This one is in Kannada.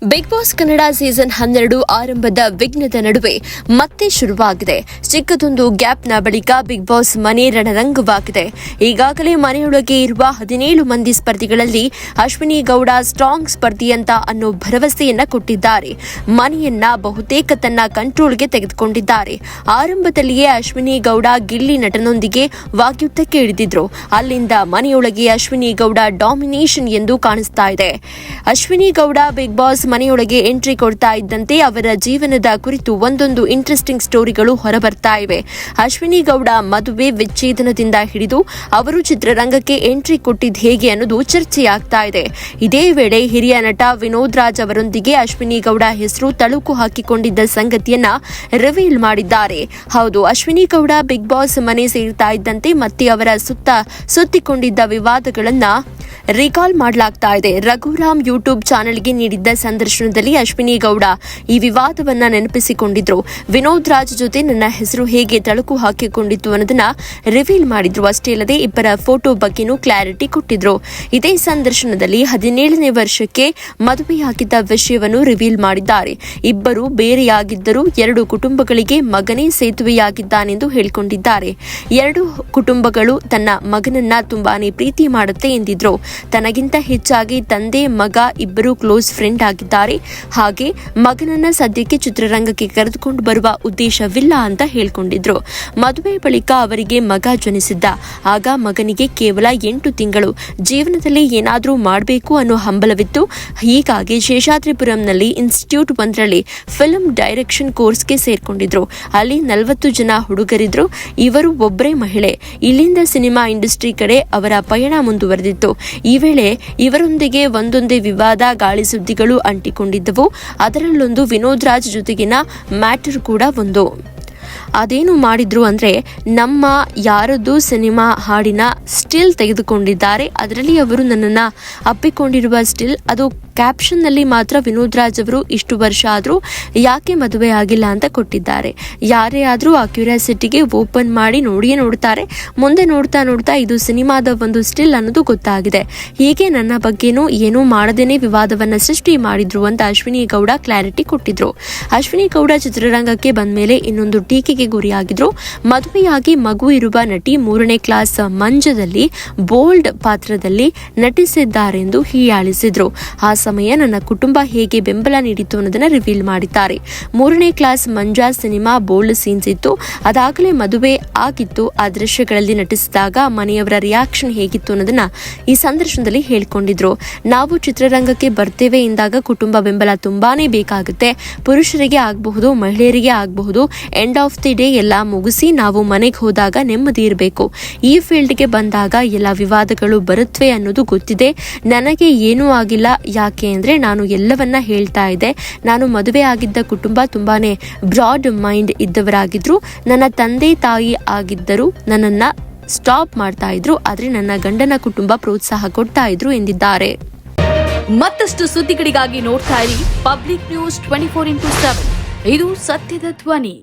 ಬಿಗ್ ಬಾಸ್ ಕನ್ನಡ ಸೀಸನ್ 12 ಆರಂಭದ ವಿಘ್ನದ ನಡುವೆ ಮತ್ತೆ ಶುರುವಾಗಿದೆ. ಚಿಕ್ಕದೊಂದು ಗ್ಯಾಪ್ನ ಬಳಿಕ ಬಿಗ್ ಬಾಸ್ ಮನೆ ರಣರಂಗವಾಗಿದೆ. ಈಗಾಗಲೇ ಮನೆಯೊಳಗೆ ಇರುವ 17 ಮಂದಿ ಸ್ಪರ್ಧಿಗಳಲ್ಲಿ ಅಶ್ವಿನಿ ಗೌಡ ಸ್ಟ್ರಾಂಗ್ ಸ್ಪರ್ಧಿಯಂತ ಅನ್ನೋ ಭರವಸೆಯನ್ನ ಕೊಟ್ಟಿದ್ದಾರೆ. ಮನೆಯನ್ನ ಬಹುತೇಕ ತನ್ನ ಕಂಟ್ರೋಲ್ಗೆ ತೆಗೆದುಕೊಂಡಿದ್ದಾರೆ. ಆರಂಭದಲ್ಲಿಯೇ ಅಶ್ವಿನಿ ಗೌಡ ಗಿಲ್ಲಿ ನಟನೊಂದಿಗೆ ವಾಗ್ಯುದ್ಧಕ್ಕೆ ಇಳಿದಿದ್ರು. ಅಲ್ಲಿಂದ ಮನೆಯೊಳಗೆ ಅಶ್ವಿನಿ ಗೌಡ ಡಾಮಿನೇಷನ್ ಎಂದು ಕಾಣಿಸ್ತಾ ಇದೆ. ಅಶ್ವಿನಿ ಗೌಡ ಬಿಗ್ ಬಾಸ್ ಮನೆಯೊಳಗೆ ಎಂಟ್ರಿ ಕೊಡ್ತಾ ಇದ್ದಂತೆ ಅವರ ಜೀವನದ ಕುರಿತು ಒಂದೊಂದು ಇಂಟ್ರೆಸ್ಟಿಂಗ್ ಸ್ಟೋರಿಗಳು ಹೊರಬರ್ತಾ ಇವೆ. ಅಶ್ವಿನಿ ಗೌಡ ಮದುವೆ ವಿಚ್ಛೇದನದಿಂದ ಹಿಡಿದು ಅವರು ಚಿತ್ರರಂಗಕ್ಕೆ ಎಂಟ್ರಿ ಕೊಟ್ಟಿದ್ದು ಹೇಗೆ ಅನ್ನೋದು ಚರ್ಚೆಯಾಗ್ತಾ ಇದೆ. ಇದೇ ವೇಳೆ ಹಿರಿಯ ನಟ ವಿನೋದ್ ರಾಜ್ ಅವರೊಂದಿಗೆ ಅಶ್ವಿನಿ ಗೌಡ ಹೆಸರು ತಳುಕು ಹಾಕಿಕೊಂಡಿದ್ದ ಸಂಗತಿಯನ್ನ ರಿವೀಲ್ ಮಾಡಿದ್ದಾರೆ. ಹೌದು, ಅಶ್ವಿನಿ ಗೌಡ ಬಿಗ್ ಬಾಸ್ ಮನೆ ಸೇರ್ತಾ ಇದ್ದಂತೆ ಮತ್ತೆ ಅವರ ಸುತ್ತಿಕೊಂಡಿದ್ದ ವಿವಾದಗಳನ್ನ ರಿಕಾಲ್ ಮಾಡಲಾಗ್ತಾ ಇದೆ. ರಘುರಾಮ್ ಯೂಟ್ಯೂಬ್ ಚಾನೆಲ್ಗೆ ನೀಡಿದ್ದ ಸಂದರ್ಶನದಲ್ಲಿ ಅಶ್ವಿನಿ ಗೌಡ ಈ ವಿವಾದವನ್ನ ನೆನಪಿಸಿಕೊಂಡಿದ್ರು. ವಿನೋದ್ ರಾಜ್ ಜೊತೆ ನನ್ನ ಹೆಸರು ಹೇಗೆ ತಳುಕು ಹಾಕಿಕೊಂಡಿತ್ತು ಅನ್ನೋದನ್ನ ರಿವೀಲ್ ಮಾಡಿದ್ರು. ಅಷ್ಟೇ ಅಲ್ಲದೆ ಇಬ್ಬರ ಫೋಟೋ ಬಗ್ಗೆನೂ ಕ್ಲಾರಿಟಿ ಕೊಟ್ಟಿದ್ರು. ಇದೇ ಸಂದರ್ಶನದಲ್ಲಿ 17ನೇ ವರ್ಷಕ್ಕೆ ಮದುವೆಯಾಗಿದ್ದ ವಿಷಯವನ್ನು ರಿವೀಲ್ ಮಾಡಿದ್ದಾರೆ. ಇಬ್ಬರು ಬೇರೆಯಾಗಿದ್ದರೂ 2 ಕುಟುಂಬಗಳಿಗೆ ಮಗನೇ ಸೇತುವೆಯಾಗಿದ್ದಾನೆಂದು ಹೇಳಿಕೊಂಡಿದ್ದಾರೆ. 2 ಕುಟುಂಬಗಳು ತನ್ನ ಮಗನನ್ನ ತುಂಬಾನೇ ಪ್ರೀತಿ ಮಾಡುತ್ತೆ ಎಂದಿದ್ರು. ತನಗಿಂತ ಹೆಚ್ಚಾಗಿ ತಂದೆ ಮಗ ಇಬ್ಬರು ಕ್ಲೋಸ್ ಫ್ರೆಂಡ್ ಆಗಿದ್ದಾರೆ. ಹಾಗೆ ಮಗನನ್ನ ಸದ್ಯಕ್ಕೆ ಚಿತ್ರರಂಗಕ್ಕೆ ಕರೆದುಕೊಂಡು ಬರುವ ಉದ್ದೇಶವಿಲ್ಲ ಅಂತ ಹೇಳ್ಕೊಂಡಿದ್ರು. ಮದುವೆ ಬಳಿಕ ಅವರಿಗೆ ಮಗ ಜನಿಸಿದ್ದ. ಆಗ ಮಗನಿಗೆ ಕೇವಲ 8 ತಿಂಗಳು. ಜೀವನದಲ್ಲಿ ಏನಾದರೂ ಮಾಡಬೇಕು ಅನ್ನೋ ಹಂಬಲವಿತ್ತು. ಹೀಗಾಗಿ ಶೇಷಾದ್ರಿಪುರಂನಲ್ಲಿ ಇನ್ಸ್ಟಿಟ್ಯೂಟ್ ಒಂದರಲ್ಲಿ ಫಿಲ್ಮ್ ಡೈರೆಕ್ಷನ್ ಕೋರ್ಸ್ಗೆ ಸೇರ್ಕೊಂಡಿದ್ರು. ಅಲ್ಲಿ 40 ಜನ ಹುಡುಗರಿದ್ರು. ಇವರು ಒಬ್ಬರೇ ಮಹಿಳೆ. ಇಲ್ಲಿಂದ ಸಿನಿಮಾ ಇಂಡಸ್ಟ್ರಿ ಕಡೆ ಅವರ ಪಯಣ ಮುಂದುವರೆದಿತ್ತು. ಈ ವೇಳೆ ಇವರೊಂದಿಗೆ ಒಂದೊಂದೇ ವಿವಾದ ಗಾಳಿ ಸುದ್ದಿಗಳು ಅಂಟಿಕೊಂಡಿದ್ದವು. ಅದರಲ್ಲೊಂದು ವಿನೋದ್ ರಾಜ್ ಜೊತೆಗಿನ ಮ್ಯಾಟರ್ ಕೂಡ ಒಂದು. ಅದೇನು ಮಾಡಿದ್ರು ಅಂದ್ರೆ ನಮ್ಮ ಯಾರದ್ದು ಸಿನಿಮಾ ಹಾಡಿನ ಸ್ಟಿಲ್ ತೆಗೆದುಕೊಂಡಿದ್ದಾರೆ. ಅದರಲ್ಲಿ ಅವರು ನನ್ನನ್ನು ಅಪ್ಪಿಕೊಂಡಿರುವ ಸ್ಟಿಲ್ ಅದು ಕ್ಯಾಪ್ಷನ್ ನಲ್ಲಿ ಮಾತ್ರ ವಿನೋದ್ ರಾಜ್ ಅವರು ಇಷ್ಟು ವರ್ಷ ಆದರೂ ಯಾಕೆ ಮದುವೆ ಆಗಿಲ್ಲ ಅಂತ ಕೊಟ್ಟಿದ್ದಾರೆ. ಯಾರೇ ಆದರೂ ಆ ಕ್ಯೂರಿಯಾಸಿಟಿಗೆ ಓಪನ್ ಮಾಡಿ ನೋಡಿಯೇ ನೋಡ್ತಾರೆ. ಮುಂದೆ ನೋಡ್ತಾ ನೋಡ್ತಾ ಇದು ಸಿನಿಮಾದ ಒಂದು ಸ್ಟಿಲ್ ಅನ್ನೋದು ಗೊತ್ತಾಗಿದೆ. ಹೀಗೆ ನನ್ನ ಬಗ್ಗೆನೂ ಏನೂ ಮಾಡದೇನೆ ವಿವಾದವನ್ನ ಸೃಷ್ಟಿ ಮಾಡಿದ್ರು ಅಂತ ಅಶ್ವಿನಿ ಗೌಡ ಕ್ಲಾರಿಟಿ ಕೊಟ್ಟಿದ್ರು. ಅಶ್ವಿನಿ ಗೌಡ ಚಿತ್ರರಂಗಕ್ಕೆ ಬಂದ ಮೇಲೆ ಇನ್ನೊಂದು ಟೀಕೆಗೆ ಗುರಿಯಾಗಿದ್ರು. ಮದುವೆಯಾಗಿ ಮಗು ಇರುವ ನಟಿ 3ನೇ ಕ್ಲಾಸ್ ಮಂಜದಲ್ಲಿ ಬೋಲ್ಡ್ ಪಾತ್ರದಲ್ಲಿ ನಟಿಸಿದ್ದಾರೆಂದು ಹೀಯಾಳಿಸಿದ್ರು. ಆ ಸಮಯ ನನ್ನ ಕುಟುಂಬ ಹೇಗೆ ಬೆಂಬಲ ನೀಡಿತು ಅನ್ನೋದನ್ನ ರಿವೀಲ್ ಮಾಡಿದ್ದಾರೆ. 3ನೇ class Manja cinema bold scenes ಇತ್ತು. ಅದಾಗಲೇ ಮದುವೆ ಆಗಿತ್ತು. ಆ ದೃಶ್ಯಗಳಲ್ಲಿ ನಟಿಸಿದಾಗ ಮನೆಯವರ ರಿಯಾಕ್ಷನ್ ಹೇಗಿತ್ತು ಅನ್ನೋದನ್ನ ಈ ಸಂದರ್ಶನದಲ್ಲಿ ಹೇಳ್ಕೊಂಡಿದ್ರು. ನಾವು ಚಿತ್ರರಂಗಕ್ಕೆ ಬರ್ತೇವೆ ಎಂದಾಗ ಕುಟುಂಬ ಬೆಂಬಲ ತುಂಬಾನೇ ಬೇಕಾಗುತ್ತೆ. ಪುರುಷರಿಗೆ ಆಗಬಹುದು, ಮಹಿಳೆಯರಿಗೆ ಆಗಬಹುದು. ಎಂಡ್ ಆಫ್ ದಿ ಡೇ ಎಲ್ಲ ಮುಗಿಸಿ ನಾವು ಮನೆಗೆ ಹೋದಾಗ ನೆಮ್ಮದಿ ಇರಬೇಕು. ಈ ಫೀಲ್ಡ್ಗೆ ಬಂದಾಗ ಎಲ್ಲ ವಿವಾದಗಳು ಬರುತ್ತವೆ ಅನ್ನೋದು ಗೊತ್ತಿದೆ. ನನಗೆ ಏನೂ ಆಗಿಲ್ಲ. ಯಾಕೆ ಅಂದ್ರೆ ನಾನು ಎಲ್ಲವನ್ನ ಹೇಳ್ತಾ ಇದ್ದೆ. ನಾನು ಮದುವೆ ಆಗಿದ್ದ ಕುಟುಂಬ ತುಂಬಾನೇ ಬ್ರಾಡ್ ಮೈಂಡ್ ಇದ್ದವರಾಗಿದ್ರು. ನನ್ನ ತಂದೆ ತಾಯಿ ಆಗಿದ್ದರು ನನ್ನನ್ನ ಸ್ಟಾಪ್ ಮಾಡ್ತಾ ಇದ್ರು. ಆದ್ರೆ ನನ್ನ ಗಂಡನ ಕುಟುಂಬ ಪ್ರೋತ್ಸಾಹ ಕೊಡ್ತಾ ಇದ್ರು ಎಂದಿದ್ದಾರೆ. ಮತ್ತಷ್ಟು ಸುದ್ದಿಗಳಿಗಾಗಿ ನೋಡ್ತಾ ಇರಿ ಪಬ್ಲಿಕ್ ನ್ಯೂಸ್ 24x7. ಇದು ಸತ್ಯದ ಧ್ವನಿ.